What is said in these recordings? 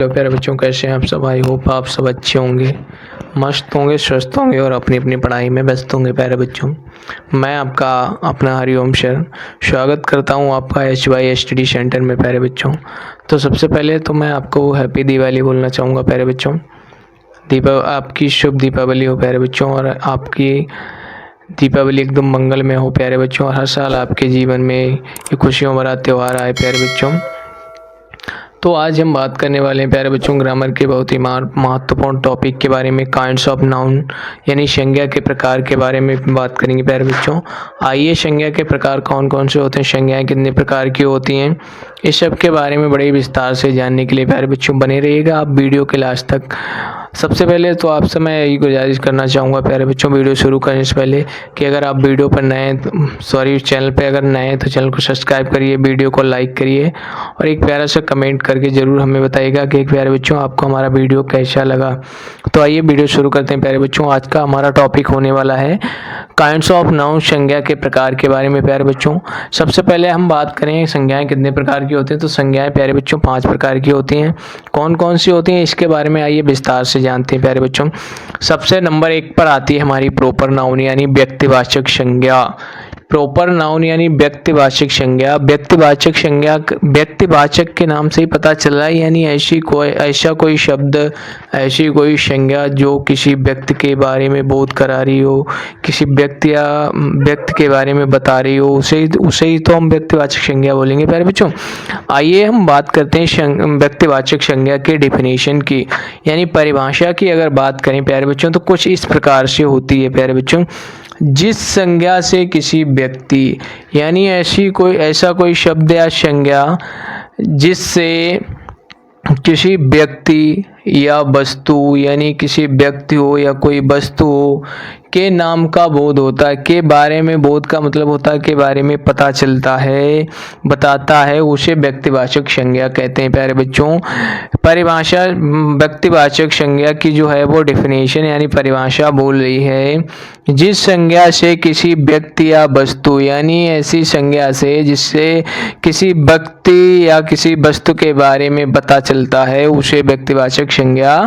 Hello प्यारे बच्चों, कैसे हैं आप सब। आई होप आप सब अच्छे होंगे, मस्त होंगे, स्वस्थ होंगे और अपनी अपनी पढ़ाई में व्यस्त होंगे। प्यारे बच्चों, मैं आपका अपना हरिओम शरण स्वागत करता हूं आपका HY स्टडी सेंटर में। प्यारे बच्चों, तो सबसे पहले तो मैं आपको हैप्पी दिवाली बोलना चाहूँगा। प्यारे बच्चों, आपकी शुभ दीपावली हो प्यारे बच्चों, और आपकी दीपावली एकदम मंगलमय हो प्यारे बच्चों, और हर साल आपके जीवन में ये खुशियों भरा त्यौहार आए प्यारे बच्चों। तो आज हम बात करने वाले हैं प्यारे बच्चों ग्रामर के बहुत ही महत्वपूर्ण टॉपिक के बारे में, काइंड्स ऑफ नाउन यानी संज्ञा के प्रकार के बारे में बात करेंगे प्यारे बच्चों। आइए, संज्ञा के प्रकार कौन कौन से होते हैं, संज्ञाएं कितने प्रकार की होती हैं, इस सब के बारे में बड़े विस्तार से जानने के लिए प्यारे बच्चों बने रहिएगा आप वीडियो के लास्ट तक। सबसे पहले तो आपसे मैं यही गुजारिश करना चाहूँगा प्यारे बच्चों, वीडियो शुरू करने से पहले कि अगर आप वीडियो पर नए चैनल पे अगर नए हैं तो चैनल को सब्सक्राइब करिए, वीडियो को लाइक करिए और एक प्यारा सा कमेंट करके ज़रूर हमें बताइएगा कि प्यारे बच्चों आपको हमारा वीडियो कैसा लगा। तो आइए वीडियो शुरू करते हैं प्यारे बच्चों। आज का हमारा टॉपिक होने वाला है काइंड्स ऑफ नाउन, संज्ञा के प्रकार के बारे में प्यारे बच्चों। सबसे पहले हम बात करें संज्ञाएं कितने प्रकार की होती हैं, तो संज्ञाएं प्यारे बच्चों 5 प्रकार की होती हैं। कौन कौन सी होती हैं इसके बारे में आइए विस्तार से जानते हैं प्यारे बच्चों। सबसे नंबर 1 पर आती है हमारी प्रॉपर नाउन यानी व्यक्तिवाचक संज्ञा। प्रॉपर नाउन यानी व्यक्तिवाचक संज्ञा। व्यक्तिवाचक संज्ञा व्यक्तिवाचक के नाम से ही पता चल रहा है, यानी ऐसा कोई शब्द, ऐसी कोई संज्ञा जो किसी व्यक्ति के बारे में बोध करा रही हो, किसी व्यक्ति या व्यक्ति के बारे में बता रही हो, उसे ही तो हम व्यक्तिवाचक संज्ञा बोलेंगे प्यारे बच्चों। आइए हम बात करते हैं व्यक्तिवाचक संज्ञा के डेफिनेशन की यानी परिभाषा की। अगर बात करें प्यारे बच्चों तो कुछ इस प्रकार से होती है प्यारे बच्चों। जिस संज्ञा से किसी व्यक्ति यानी ऐसा कोई शब्द या संज्ञा जिससे किसी व्यक्ति या वस्तु यानी किसी व्यक्ति हो या कोई वस्तु हो के नाम का बोध होता है, के बारे में, बोध का मतलब होता है के बारे में पता चलता है, बताता है, उसे व्यक्तिवाचक संज्ञा कहते हैं प्यारे बच्चों। परिभाषा व्यक्तिवाचक संज्ञा की जो है वो डेफिनेशन यानी परिभाषा बोल रही है, जिस संज्ञा से किसी व्यक्ति या वस्तु यानी ऐसी संज्ञा से जिससे किसी व्यक्ति या किसी वस्तु के बारे में पता चलता है उसे व्यक्तिवाचक संज्ञा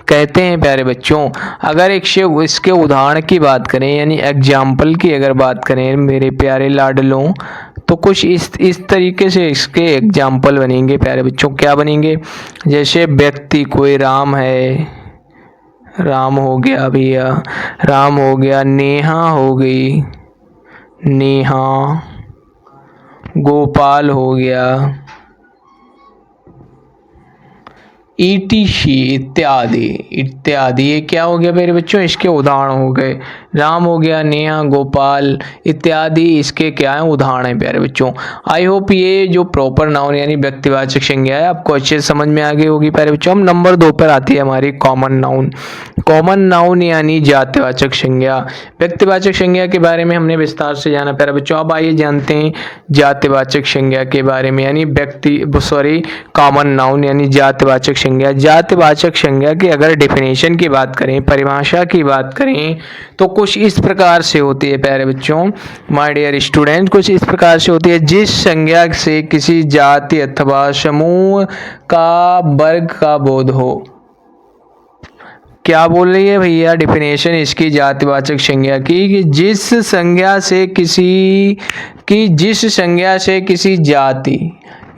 कहते हैं प्यारे बच्चों। अगर इसके उदाहरण की बात करें यानी एग्जाम्पल की अगर बात करें मेरे प्यारे लाडलों, तो कुछ इस तरीके से इसके एग्जाम्पल बनेंगे प्यारे बच्चों। क्या बनेंगे, जैसे व्यक्ति कोई राम है, राम हो गया भैया, राम हो गया, नेहा हो गई, नेहा, गोपाल हो गया, ETC इत्यादि इत्यादि। ये क्या हो गया मेरे बच्चों, इसके उदाहरण हो गए। राम हो गया, नेहा, गोपाल इत्यादि इसके क्या है, उदाहरण है प्यारे बच्चों। आई होप ये जो प्रॉपर नाउन यानी व्यक्तिवाचक संज्ञा है आपको अच्छे से समझ में आ गई होगी प्यारे बच्चों। हम नंबर 2 पर आती है हमारी कॉमन नाउन। कॉमन नाउन यानी जातिवाचक संज्ञा। व्यक्तिवाचक संज्ञा के बारे में हमने विस्तार से जाना प्यारे बच्चों। अब आइए जानते हैं जातिवाचक संज्ञा के बारे में यानी कॉमन नाउन यानी जातिवाचक संज्ञा। जातिवाचक संज्ञा की अगर डेफिनेशन की बात करें, परिभाषा की बात करें, तो कुछ इस प्रकार से होती है प्यारे बच्चों, माय डियर स्टूडेंट, कुछ इस प्रकार से होती है। जिस संज्ञा से किसी जाति अथवा समूह का, वर्ग का बोध हो। क्या बोल रही है भैया डेफिनेशन इसकी जातिवाचक संज्ञा की, कि जिस संज्ञा से किसी जाति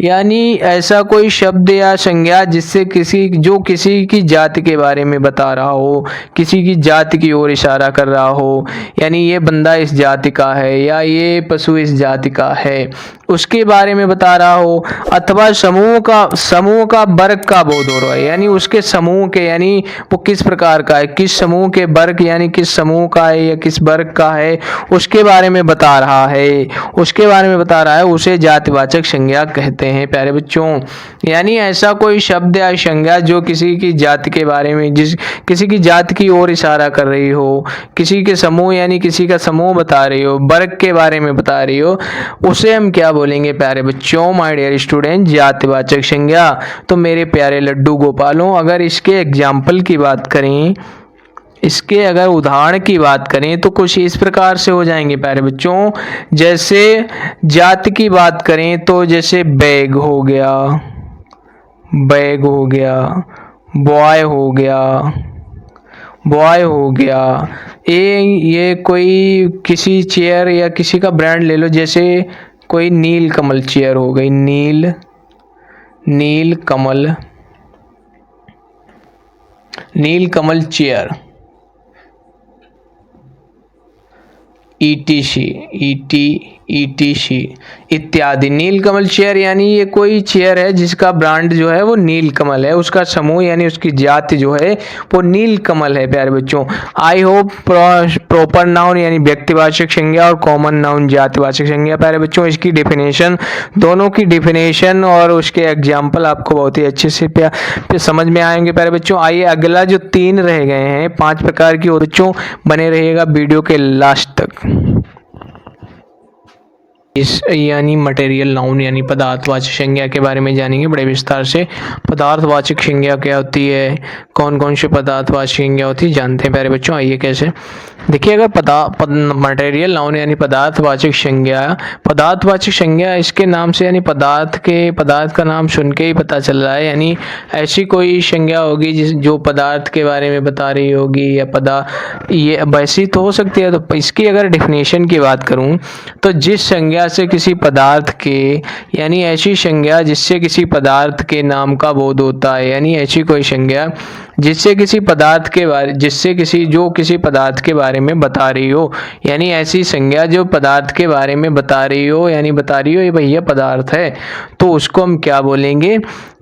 यानी ऐसा कोई शब्द या संज्ञा जिससे किसी की जाति के बारे में बता रहा हो, किसी की जाति की ओर इशारा कर रहा हो, यानी ये बंदा इस जाति का है या ये पशु इस जाति का है, उसके बारे में बता रहा हो, अथवा समूह का वर्ग का बोध हो रहा है, यानी उसके समूह के, यानी वो किस प्रकार का है, किस समूह के वर्ग यानी किस समूह का है या किस वर्ग का है, उसके बारे में बता रहा है, उसे जातिवाचक संज्ञा कहते हैं प्यारे बच्चों। यानी ऐसा कोई शब्द या संज्ञा जो किसी की जाति के बारे में, किसी की जाति की ओर इशारा कर रही हो, किसी के समूह यानी किसी का समूह बता रही हो, वर्ग के बारे में बता रही हो, उसे हम क्या बोलेंगे प्यारे बच्चों, माय डियर स्टूडेंट, जातिवाचक संज्ञा। तो मेरे प्यारे लड्डू गोपालों, अगर इसके एग्जाम्पल की बात करें, इसके अगर उदाहरण की बात करें तो कुछ इस प्रकार से हो जाएंगे प्यारे बच्चों। जैसे जाति की बात करें तो जैसे बैग हो गया, बैग हो गया, बॉय हो गया, बॉय हो गया। ये कोई किसी चेयर या किसी का ब्रांड ले लो, जैसे कोई नील कमल चेयर हो गई, नील कमल चेयर, ETC इत्यादि। नीलकमल चेयर यानी ये कोई चेयर है जिसका ब्रांड जो है वो नीलकमल है, उसका समूह यानी उसकी जाति जो है वो नीलकमल है प्यारे बच्चों। आई होप प्रॉपर नाउन यानी व्यक्तिवाचक संज्ञा और कॉमन नाउन जातिवाचक संज्ञा प्यारे बच्चों, इसकी डेफिनेशन, दोनों की डेफिनेशन और उसके एग्जाम्पल आपको बहुत ही अच्छे से समझ में आएंगे प्यारे बच्चों। आइए अगला जो 3 रह गए हैं 5 प्रकार की, और बच्चों बने रहिएगा वीडियो के लास्ट तक। इस यानी मटेरियल नाउन यानी पदार्थवाचक संज्ञा के बारे में जानेंगे बड़े विस्तार से। पदार्थवाचक संज्ञा क्या होती है, कौन कौन से पदार्थवाचक संज्ञा होती है, जानते हैं प्यारे बच्चों। आइए कैसे, देखिए अगर मटेरियल नाउन यानी पदार्थवाचक संज्ञा इसके नाम से यानी पदार्थ का नाम सुन के ही पता चल रहा है, यानी ऐसी कोई संज्ञा होगी जो पदार्थ के बारे में बता रही होगी, या ये वैसी तो हो सकती है। तो इसकी अगर डेफिनेशन की बात करूं तो जिस संज्ञा से किसी पदार्थ के, यानी ऐसी संज्ञा जिससे किसी पदार्थ के नाम का बोध होता है, यानी ऐसी कोई संज्ञा जिससे किसी पदार्थ के बारे किसी पदार्थ के बारे में बता रही हो, यानी ऐसी संज्ञा जो पदार्थ के बारे में बता रही हो, यानी बता रही हो ये भैया पदार्थ है, तो उसको हम क्या बोलेंगे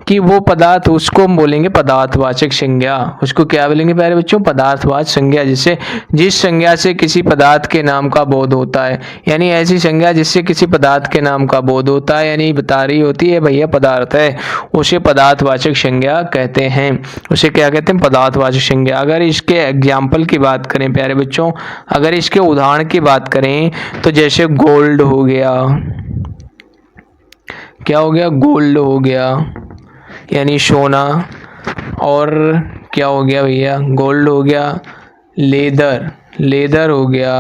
कि वो पदार्थ, उसको हम बोलेंगे पदार्थवाचक संज्ञा। उसको क्या बोलेंगे प्यारे बच्चों, पदार्थवाचक संज्ञा, जिस संज्ञा से किसी पदार्थ के नाम का बोध होता है, यानी ऐसी संज्ञा जिससे किसी पदार्थ के नाम का बोध होता है, यानी बता रही होती है भैया पदार्थ है, उसे पदार्थवाचक संज्ञा कहते हैं। उसे क्या कहते हैं, पदार्थवाचक संज्ञा। अगर इसके एग्जाम्पल की बात करें प्यारे बच्चों, अगर इसके उदाहरण की बात करें तो जैसे गोल्ड हो गया, क्या हो गया, गोल्ड हो गया यानी सोना, और क्या हो गया भैया, गोल्ड हो गया, लेदर हो गया,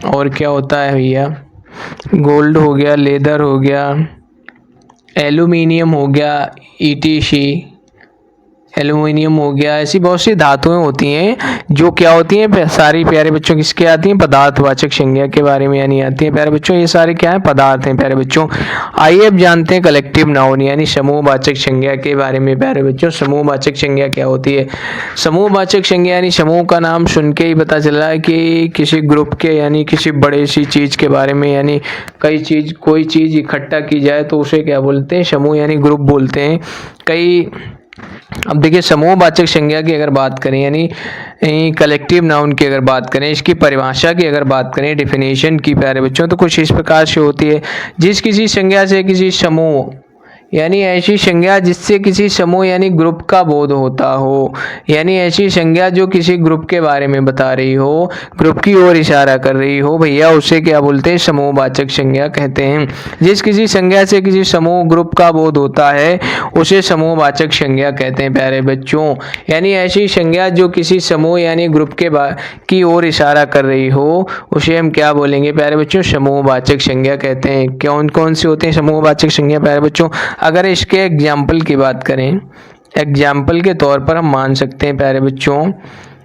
और क्या होता है भैया, गोल्ड हो गया, लेदर हो गया, एल्यूमिनियम हो गया, ETC एल्यूमिनियम हो गया। ऐसी बहुत सी धातुएं होती हैं जो क्या होती हैं सारी प्यारे बच्चों, किसके आती हैं, पदार्थवाचक संज्ञा के बारे में यानी आती हैं प्यारे बच्चों। ये सारे क्या है, पदार्थ हैं प्यारे बच्चों। आइए अब जानते हैं कलेक्टिव नाउन यानी समूहवाचक संज्ञा के बारे में प्यारे बच्चों। समूहवाचक संज्ञा क्या होती है, समूहवाचक संज्ञा यानी समूह का नाम सुन के ही पता चल रहा है कि किसी ग्रुप के, यानी किसी बड़े सी चीज के बारे में, यानी कोई चीज इकट्ठा की जाए तो उसे क्या बोलते हैं, समूह यानी ग्रुप बोलते हैं। अब देखिए समूहवाचक संज्ञा की अगर बात करें, यानी कलेक्टिव नाउन की अगर बात करें, इसकी परिभाषा की अगर बात करें, डेफिनेशन की प्यारे बच्चों, तो कुछ इस प्रकार से होती है। जिस किसी संज्ञा से किसी समूह, यानी ऐसी संज्ञा जिससे किसी समूह यानी ग्रुप का बोध होता हो, यानी ऐसी संज्ञा जो किसी ग्रुप के बारे में बता रही हो, ग्रुप की ओर इशारा कर रही हो भैया, उसे क्या बोलते हैं, समूहवाचक संज्ञा कहते हैं। जिस किसी संज्ञा से किसी समूह ग्रुप का बोध होता है उसे समूहवाचक संज्ञा कहते हैं प्यारे बच्चों। यानी ऐसी संज्ञा जो किसी समूह यानी ग्रुप की ओर इशारा कर रही हो उसे हम क्या बोलेंगे प्यारे बच्चों, समूहवाचक संज्ञा कहते हैं। कौन कौन सी होती है समूहवाचक संज्ञा प्यारे बच्चों, अगर इसके एग्जाम्पल की बात करें, एग्जाम्पल के तौर पर हम मान सकते हैं प्यारे बच्चों,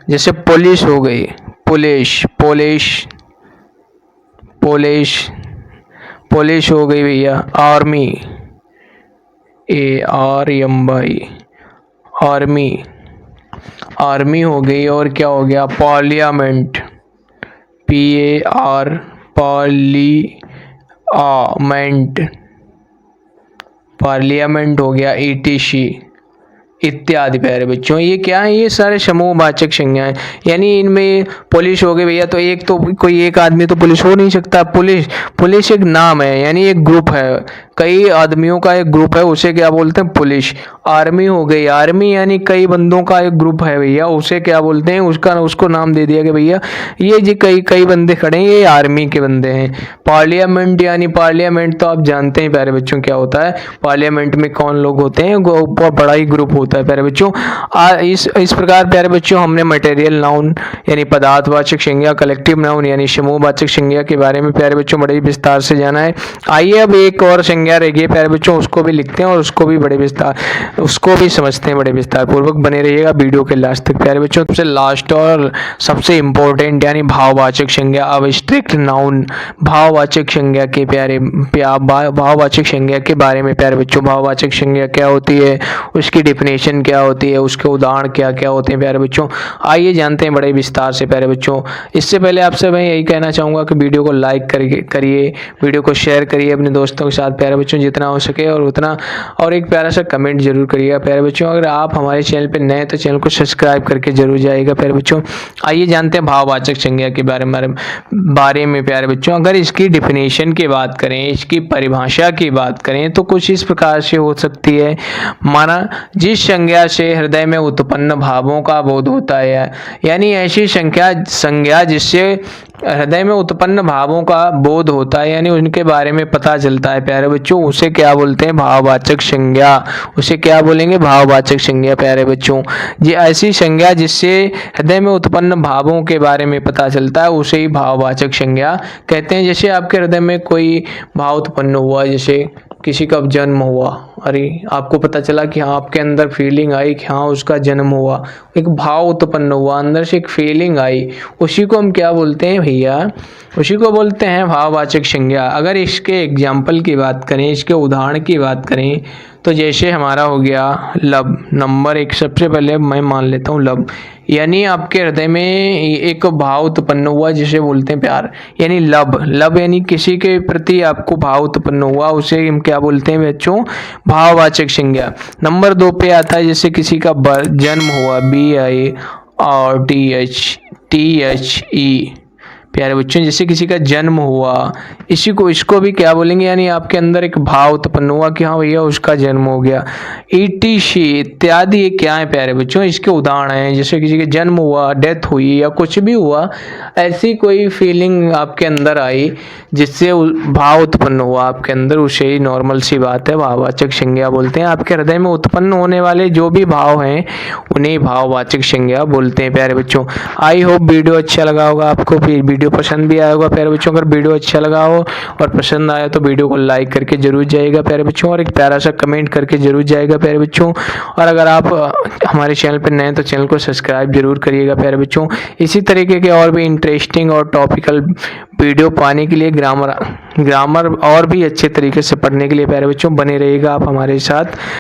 जैसे पुलिस हो गई, पुलिस हो गई भैया, आर्मी, ARMY आर्मी हो गई, और क्या हो गया, पार्लियामेंट, पार्लियामेंट हो गया, ETC इत्यादि प्यारे बच्चों। ये क्या है, ये सारे समूहवाचक संज्ञाएं। यानी इनमें पुलिस हो गई भैया, तो कोई एक आदमी तो पुलिस हो नहीं सकता। पुलिस एक नाम है, यानी एक ग्रुप है, कई आदमियों का एक ग्रुप है, उसे क्या बोलते हैं, पुलिस। आर्मी हो गई, आर्मी यानी कई बंदों का एक ग्रुप है भैया, उसे क्या बोलते हैं, उसको नाम दे दिया कि भैया ये जी कई कई बंदे खड़े हैं, ये आर्मी के बंदे हैं। पार्लियामेंट यानी पार्लियामेंट तो आप जानते हैं प्यारे बच्चों क्या होता है, पार्लियामेंट में कौन लोग होते हैं, बहुत बड़ा ही ग्रुप होता है प्यारे बच्चों। इस प्रकार प्यारे बच्चों हमने मटेरियल नाउन यानी पदार्थवाचक संज्ञा, कलेक्टिव नाउन यानी समूहवाचक संज्ञा के बारे में प्यारे बच्चों बड़े विस्तार से जाना है। आइए अब एक और संज्ञा रह गई प्यारे बच्चों, उसको भी लिखते हैं और उसको भी समझते हैं बड़े विस्तार पूर्वक। बने रहिएगा वीडियो के लास्ट तक प्यारे बच्चों। सबसे लास्ट और सबसे इंपॉर्टेंट यानी भाववाचक संज्ञा, अब्स्ट्रैक्ट नाउन, भाववाचक संज्ञा के भाववाचक संज्ञा के बारे में प्यारे बच्चों। भाववाचक संज्ञा क्या होती है, उसकी डिफिनेशन क्या होती है, उसके उदाहरण क्या क्या होते हैं प्यारे बच्चों, आइए जानते हैं बड़े विस्तार से प्यारे बच्चों। इससे पहले आपसे मैं यही कहना चाहूँगा कि वीडियो को लाइक करिए, वीडियो को शेयर करिए अपने दोस्तों के साथ प्यारे बच्चों जितना हो सके, और उतना, और एक प्यारा सा कमेंट जरूर करिएगा प्यारे बच्चों। अगर आप हमारे चैनल पर नए तो चैनल को सब्सक्राइब करके जरूर जाइएगा प्यारे बच्चों। आइए जानते हैं भाववाचक संज्ञा के बारे में प्यारे बच्चों। अगर इसकी डिफिनेशन की बात करें, इसकी परिभाषा की बात करें तो कुछ इस प्रकार से हो सकती है। माना जिस संज्ञा से हृदय में उत्पन्न भावों का बोध होता है, यानी ऐसी संज्ञा जिससे हृदय में उत्पन्न भावों का बोध होता है, यानी उनके बारे में पता चलता है प्यारे बच्चों, उसे क्या बोलते हैं, भाववाचक संज्ञा। उसे क्या बोलेंगे, भाववाचक संज्ञा प्यारे बच्चों। ये ऐसी संज्ञा जिससे हृदय में उत्पन्न भावों के बारे में पता चलता है, उसे ही भाववाचक संज्ञा कहते हैं। जैसे आपके हृदय में कोई भाव उत्पन्न हुआ, जैसे किसी का जन्म हुआ, अरे आपको पता चला कि हाँ, आपके अंदर फीलिंग आई कि हाँ उसका जन्म हुआ, एक भाव उत्पन्न हुआ, अंदर से एक फीलिंग आई, उसी को हम क्या बोलते हैं भैया, उसी को बोलते हैं भाववाचक संज्ञा। अगर इसके एग्जाम्पल की बात करें, इसके उदाहरण की बात करें तो जैसे हमारा हो गया लव, नंबर एक, सबसे पहले मैं मान लेता हूँ लव, यानी आपके हृदय में एक भाव उत्पन्न हुआ जिसे बोलते हैं प्यार, यानी लव यानी किसी के प्रति आपको भाव उत्पन्न हुआ, उसे हम क्या बोलते हैं बच्चों, भाववाचक संज्ञा। नंबर 2 पे आता है जैसे किसी का जन्म हुआ, BIRTHE प्यारे बच्चों, जैसे किसी का जन्म हुआ, इसको भी क्या बोलेंगे, यानी आपके अंदर एक भाव उत्पन्न हुआ कि हाँ भैया उसका जन्म हो गया। ETC इत्यादि ये क्या है प्यारे बच्चों, इसके उदाहरण हैं। जैसे किसी का जन्म हुआ, डेथ हुई या कुछ भी हुआ, ऐसी कोई फीलिंग आपके अंदर आई जिससे भाव उत्पन्न हुआ आपके अंदर, उसे ही नॉर्मल सी बात है भाववाचक संज्ञा बोलते हैं। आपके हृदय में उत्पन्न होने वाले जो भी भाव हैं उन्हें भाववाचक संज्ञा बोलते हैं प्यारे बच्चों। आई होप वीडियो अच्छा लगा होगा आपको, वीडियो पसंद भी आया होगा प्यारे बच्चों। अगर वीडियो अच्छा लगा हो और पसंद आया तो वीडियो को लाइक करके जरूर जाइएगा प्यारे बच्चों, और एक प्यारा सा कमेंट करके जरूर जाइएगा प्यारे बच्चों। और अगर आप हमारे चैनल पर नए हैं तो चैनल को सब्सक्राइब जरूर करिएगा प्यारे बच्चों। इसी तरीके के और भी इंटरेस्टिंग और टॉपिकल वीडियो पाने के लिए, ग्रामर और भी अच्छे तरीके से पढ़ने के लिए प्यारे बच्चों बने रहिएगा आप हमारे साथ।